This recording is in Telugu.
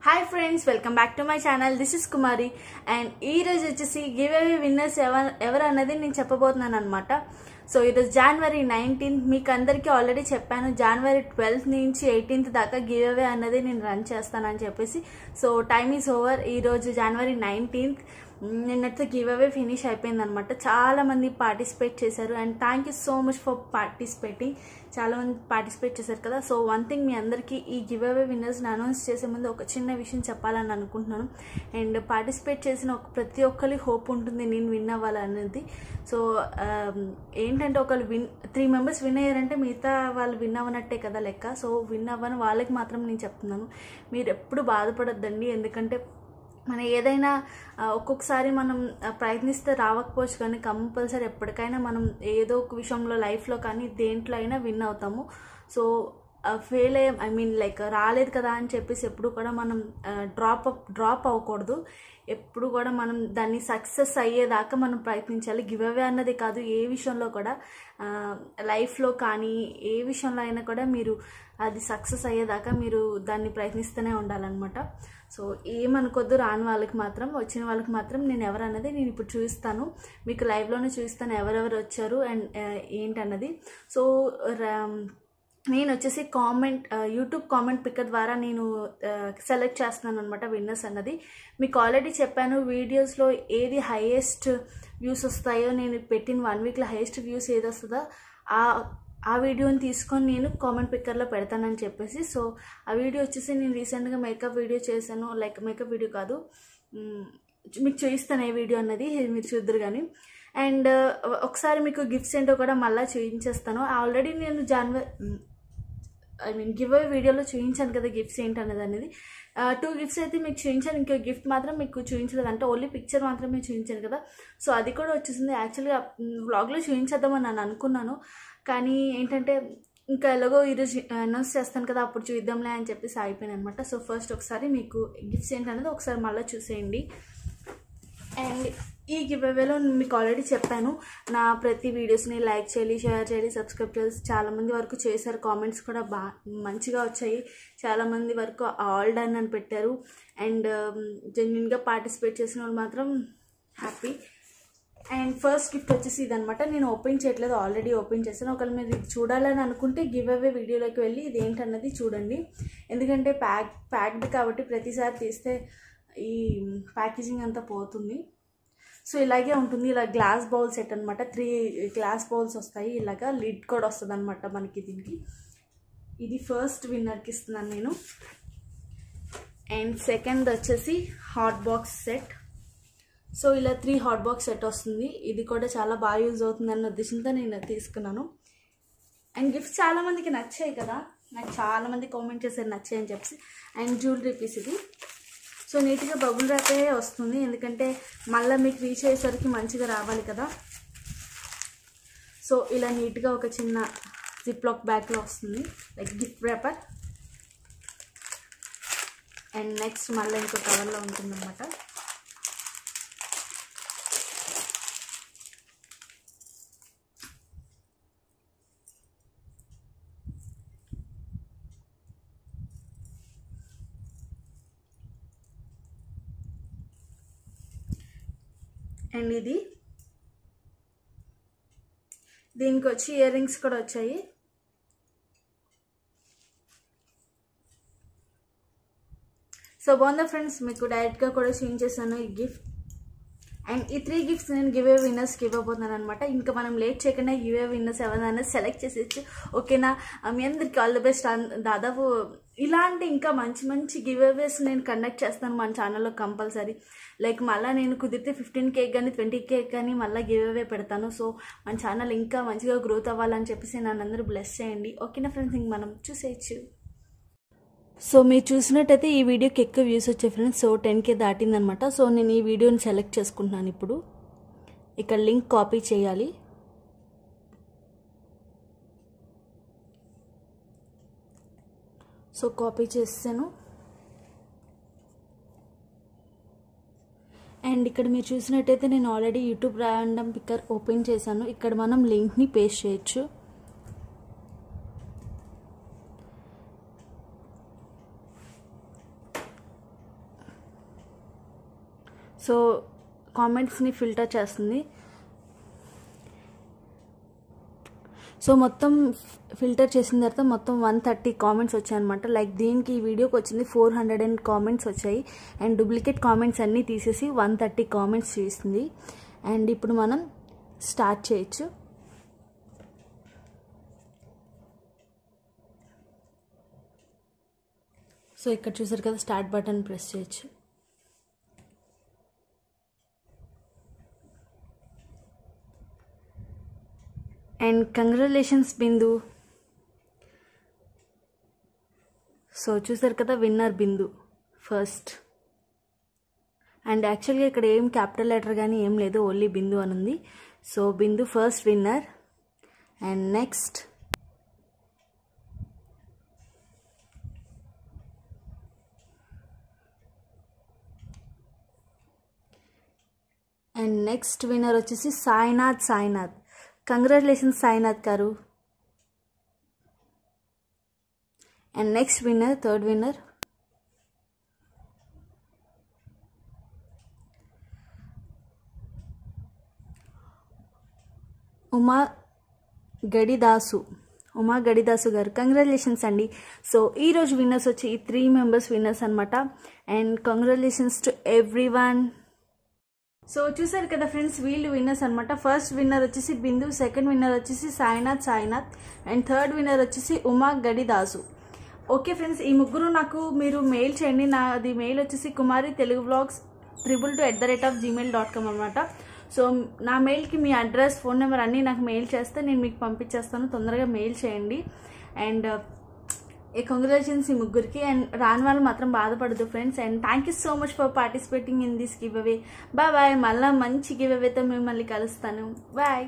Hi friends, welcome back to my channel. This is Kumari and ee roju vachesi giveaway winners ever annadi nenu cheppabothunnanu annamata. So it is January 19th. meeku andariki already cheppanu January 12th nunchi 18th daaka giveaway annadi nenu run chestananu cheppesi. So time is over. Ee roju January 19th నిన్నటితో గివ్ అవే ఫినిష్ అయిపోయింది అనమాట. చాలా మంది పార్టిసిపేట్ చేశారు and thank you so much for participating. చాలా మంది పార్టిసిపేట్ చేశారు కదా. సో వన్ థింగ్, మీ అందరికీ ఈ గివ్ అవే విన్నర్స్ని అనౌన్స్ చేసే ముందు ఒక చిన్న విషయం చెప్పాలని అనుకుంటున్నాను. అండ్ పార్టిసిపేట్ చేసిన ప్రతి ఒక్కరి హోప్ ఉంటుంది నేను విన్ అవ్వాలనేది. సో ఏంటంటే ఒకళ్ళు 3 మెంబర్స్ విన్ అయ్యారంటే మిగతా వాళ్ళు విన్ అవ్వనట్టే కదా లెక్క. సో విన్ అవ్వని వాళ్ళకి మాత్రం నేను చెప్తున్నాను, మీరు ఎప్పుడు బాధపడొద్దండి. ఎందుకంటే మనం ఏదైనా ఒక్కొక్కసారి మనం ప్రయత్నిస్తే రావకపోవచ్చు, కానీ కంపల్సరీ ఎప్పటికైనా మనం ఏదో ఒక విషయంలో లైఫ్లో కానీ దేంట్లో అయినా విన్ అవుతాము. సో ఫెయిల్ లైక్ రాలేదు కదా అని చెప్పేసి ఎప్పుడు కూడా మనం డ్రాప్ అవ్వకూడదు. ఎప్పుడు కూడా మనం దాన్ని సక్సెస్ అయ్యేదాకా మనం ప్రయత్నించాలి. గివ్ అవే అన్నది కాదు, ఏ విషయంలో కూడా లైఫ్లో కానీ ఏ విషయంలో అయినా కూడా మీరు అది సక్సెస్ అయ్యేదాకా మీరు దాన్ని ప్రయత్నిస్తూనే ఉండాలన్నమాట. సో ఏమనుకోద్దు, రాని వాళ్ళకి మాత్రం, వచ్చిన వాళ్ళకి మాత్రం నేను ఎవరన్నది నేను ఇప్పుడు చూపిస్తాను, మీకు లైవ్లోనే చూపిస్తాను ఎవరెవరు వచ్చారు అండ్ ఏంటన్నది. సో నేను వచ్చేసి యూట్యూబ్ కామెంట్ పిక్కర్ ద్వారా నేను సెలెక్ట్ చేస్తున్నాను అనమాట విన్నర్స్ అన్నది. మీకు ఆల్రెడీ చెప్పాను వీడియోస్లో ఏది హైయెస్ట్ వ్యూస్ వస్తాయో, నేను పెట్టిన 1 వీక్లో హైయెస్ట్ వ్యూస్ ఏది వస్తుందో ఆ వీడియోని తీసుకొని నేను కామెంట్ పిక్కర్లో పెడతానని చెప్పేసి. సో ఆ వీడియో వచ్చేసి నేను రీసెంట్గా మేకప్ వీడియో చేశాను. లైక్ మేకప్ వీడియో కాదు, మీకు చూపిస్తాను ఏ వీడియో అన్నది, మీరు చూద్దరు కానీ. అండ్ ఒకసారి మీకు గిఫ్ట్స్ ఏంటో కూడా మళ్ళీ చూపించేస్తాను. ఆల్రెడీ నేను గివ్ అవే వీడియోలో చూపించాను కదా గిఫ్ట్స్ ఏంటన్నది అనేది. 2 గిఫ్ట్స్ అయితే మీకు చూపించాను, ఇంకో గిఫ్ట్ మాత్రం మీకు చూపించలేదు, అంటే ఓన్లీ పిక్చర్ మాత్రమే చూపించాను కదా. సో అది కూడా వచ్చేసింది. యాక్చువల్గా వ్లాగ్లో చూపించేద్దామని నేను అనుకున్నాను, కానీ ఏంటంటే ఇంకా ఎలాగో ఈరోజు అనౌన్స్ చేస్తాను కదా అప్పుడు చూద్దాంలే అని చెప్పేసి అయిపోయాను అనమాట. సో ఫస్ట్ ఒకసారి మీకు గిఫ్ట్స్ ఏంటనేది ఒకసారి మళ్ళీ చూసేయండి. అండ్ ఈ గివ్ అవేలో మీకు ఆల్రెడీ చెప్పాను, నా ప్రతి వీడియోస్ని లైక్ చేయాలి, షేర్ చేయాలి, సబ్స్క్రైబ్ చేయాలి. చాలామంది వరకు చేశారు, కామెంట్స్ కూడా మంచిగా వచ్చాయి. చాలామంది వరకు ఆల్ డన్ అని పెట్టారు. అండ్ జెన్యున్గా పార్టిసిపేట్ చేసిన వాళ్ళు మాత్రం హ్యాపీ. అండ్ ఫస్ట్ గిఫ్ట్ వచ్చేసి ఇదనమాట. నేను ఓపెన్ చేయట్లేదు, ఆల్రెడీ ఓపెన్ చేశాను. ఒకవేళ మీరు ఇది చూడాలని అనుకుంటే గివ్ అవే వీడియోలోకి వెళ్ళి ఇది ఏంటన్నది చూడండి. ఎందుకంటే ప్యాక్డ్ కాబట్టి ప్రతిసారి తీస్తే ఈ ప్యాకేజింగ్ అంతా పోతుంది. సో ఇలాగే ఉంటుంది. ఇలా గ్లాస్ బౌల్ సెట్ అనమాట. 3 గ్లాస్ బౌల్స్ వస్తాయి. ఇలాగా లిడ్ కూడా వస్తుంది అనమాట మనకి దీనికి. ఇది ఫస్ట్ విన్నర్కి ఇస్తున్నాను నేను. అండ్ సెకండ్ వచ్చేసి హాట్ బాక్స్ సెట్. సో ఇలా 3 హాట్ బాక్స్ సెట్ వస్తుంది. ఇది కూడా చాలా బాగా యూజ్ అవుతుంది అన్న ఉద్దేశంతో నేను తీసుకున్నాను. అండ్ గిఫ్ట్స్ చాలామందికి నచ్చాయి కదా, నాకు చాలామంది కామెంట్ చేశారు నచ్చాయి అని చెప్పి. అండ్ జ్యువెలరీ పీస్ ఇది. సో నీట్గా బబుల్ ర్యాపే వస్తుంది, ఎందుకంటే మళ్ళీ మీకు రీచ్ అయ్యేసరికి మంచిగా రావాలి కదా. సో ఇలా నీట్గా ఒక చిన్న జిప్ లాక్ బ్యాగ్లో వస్తుంది, like gift wrapper. And next మళ్ళీ ఇంకో కవర్లో ఉంటుందన్నమాట. అండ్ దీనికి వచ్చి ఇయర్ రింగ్స్ కూడా వచ్చాయి. సో బాగుందా ఫ్రెండ్స్, మీకు డైరెక్ట్గా కూడా చూపించేసాను ఈ గిఫ్ట్. అండ్ ఈ 3 గిఫ్ట్స్ నేను గివ్ అవే విన్నర్స్కి ఇవ్వబోతున్నాను అనమాట. ఇంకా మనం లేట్ చేయకుండా గివ్ అవే విన్నర్స్ ఎవరైనా సెలెక్ట్ చేసేయచ్చు. ఓకేనా, మీ అందరికి ఆల్ ది బెస్ట్. దాదాపు ఇలాంటి ఇంకా మంచి మంచి గివ్ అవేస్ నేను కండక్ట్ చేస్తాను మన ఛానల్లో కంపల్సరీ. లైక్ మళ్ళీ నేను కుదిరితే 15K కానీ 20K కానీ మళ్ళీ గివ్ అవే పెడతాను. సో మన ఛానల్ ఇంకా మంచిగా గ్రోత్ అవ్వాలని చెప్పేసి నన్ను అందరూ బ్లెస్ చేయండి. ఓకేనా ఫ్రెండ్స్, ఇంక మనం చూసేయచ్చు. సో మీరు చూసినట్టయితే ఈ వీడియోకి ఎక్కువ వ్యూస్ వచ్చాయి ఫ్రెండ్స్. So 10K దాటిందనమాట. సో నేను ఈ వీడియోని సెలెక్ట్ చేసుకుంటున్నాను. ఇప్పుడు ఇక్కడ లింక్ కాపీ చేయాలి. సో కాపీ చేసాను. అండ్ ఇక్కడ మీరు చూసినట్టయితే నేను already YouTube random picker open చేశాను. ఇక్కడ మనం లింక్ని పేస్ట్ చేయొచ్చు. సో కామెంట్స్ని ఫిల్టర్ చేస్తుంది. సో మొత్తం ఫిల్టర్ చేసిన తర్వాత మొత్తం 130 కామెంట్స్ వచ్చాయన్నమాట. లైక్ దీనికి ఈ వీడియోకి వచ్చింది 400 కామెంట్స్ వచ్చాయి. అండ్ డూప్లికేట్ కామెంట్స్ అన్నీ తీసేసి 130 కామెంట్స్ చేసింది. అండ్ ఇప్పుడు మనం స్టార్ట్ చేయొచ్చు. సో ఇక్కడ చూసారు కదా, స్టార్ట్ బటన్ ప్రెస్ చేయొచ్చు. And congratulations Bindu. సో చూసారు కదా, విన్నర్ బిందు ఫస్ట్. అండ్ యాక్చువల్గా ఇక్కడ ఏం క్యాపిటల్ లెటర్ కానీ ఏం లేదు, ఓన్లీ బిందు అని ఉంది. So Bindu first winner. And next winner వచ్చేసి సాయినాథ్. కంగ్రాచులేషన్స్ సాయినాథ్ గారు. And next winner, third winner Uma Gadidasu గారు. కంగ్రాచులేషన్స్ అండి. సో ఈరోజు విన్నర్స్ వచ్చి ఈ 3 మెంబర్స్ విన్నర్స్ అనమాట. And congratulations to everyone. So చూసారు కదా ఫ్రెండ్స్, వీళ్ళు విన్నర్స్ అనమాట. ఫస్ట్ విన్నర్ వచ్చేసి బిందు, సెకండ్ విన్నర్ వచ్చేసి సాయినాథ్ అండ్ థర్డ్ విన్నర్ వచ్చేసి ఉమా గడిదాసు. ఓకే ఫ్రెండ్స్, ఈ ముగ్గురు నాకు మీరు మెయిల్ చేయండి. నాది మెయిల్ వచ్చేసి kumariteluguevlogs222@gmail.com అనమాట. సో నా మెయిల్కి మీ అడ్రస్, ఫోన్ నెంబర్ అన్నీ నాకు మెయిల్ చేస్తే నేను మీకు పంపించేస్తాను. తొందరగా మెయిల్ చేయండి. అండ్ కంగ్రాచులేషన్స్ ఈ ముగ్గురికి. అండ్ రాని వాళ్ళు మాత్రం బాధపడదు friends. And thank you so much for participating in this giveaway. Bye. మళ్ళీ మంచి గివ్ అవేతో మిమ్మల్ని కలుస్తాను. బాయ్.